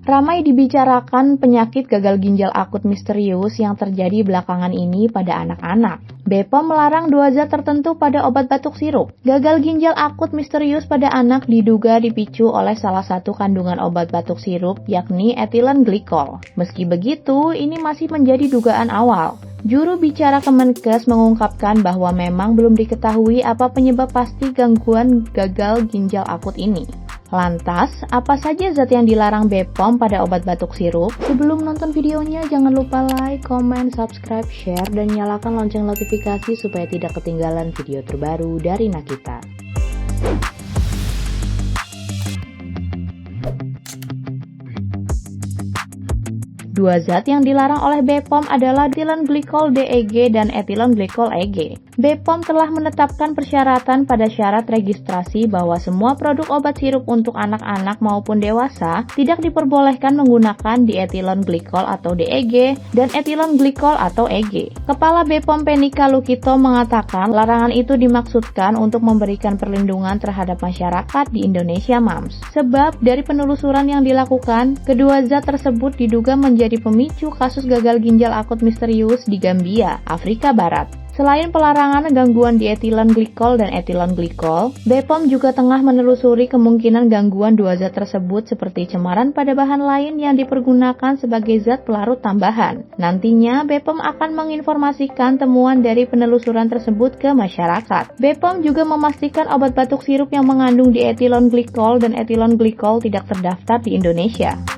Ramai dibicarakan penyakit gagal ginjal akut misterius yang terjadi belakangan ini pada anak-anak. BPOM melarang 2 zat tertentu pada obat batuk sirup. Gagal ginjal akut misterius pada anak diduga dipicu oleh salah satu kandungan obat batuk sirup, yakni etilen glikol. Meski begitu, ini masih menjadi dugaan awal. Juru bicara Kemenkes mengungkapkan bahwa memang belum diketahui apa penyebab pasti gangguan gagal ginjal akut ini. Lantas, apa saja zat yang dilarang BPOM pada obat batuk sirup? Sebelum nonton videonya, jangan lupa like, comment, subscribe, share, dan nyalakan lonceng notifikasi supaya tidak ketinggalan video terbaru dari Nakita. 2 zat yang dilarang oleh BPOM adalah etilen glikol DEG dan etilen glikol EG. BPOM telah menetapkan persyaratan pada syarat registrasi bahwa semua produk obat sirup untuk anak-anak maupun dewasa tidak diperbolehkan menggunakan dietilen glikol atau DEG dan etilen glikol atau EG. Kepala BPOM Penika Lukito mengatakan larangan itu dimaksudkan untuk memberikan perlindungan terhadap masyarakat di Indonesia MAMS. Sebab dari penelusuran yang dilakukan, kedua zat tersebut diduga menjadi pemicu kasus gagal ginjal akut misterius di Gambia, Afrika Barat. Selain pelarangan gangguan dietilen glikol dan etilen glikol, BPOM juga tengah menelusuri kemungkinan gangguan 2 zat tersebut seperti cemaran pada bahan lain yang dipergunakan sebagai zat pelarut tambahan. Nantinya, BPOM akan menginformasikan temuan dari penelusuran tersebut ke masyarakat. BPOM juga memastikan obat batuk sirup yang mengandung dietilen glikol dan etilen glikol tidak terdaftar di Indonesia.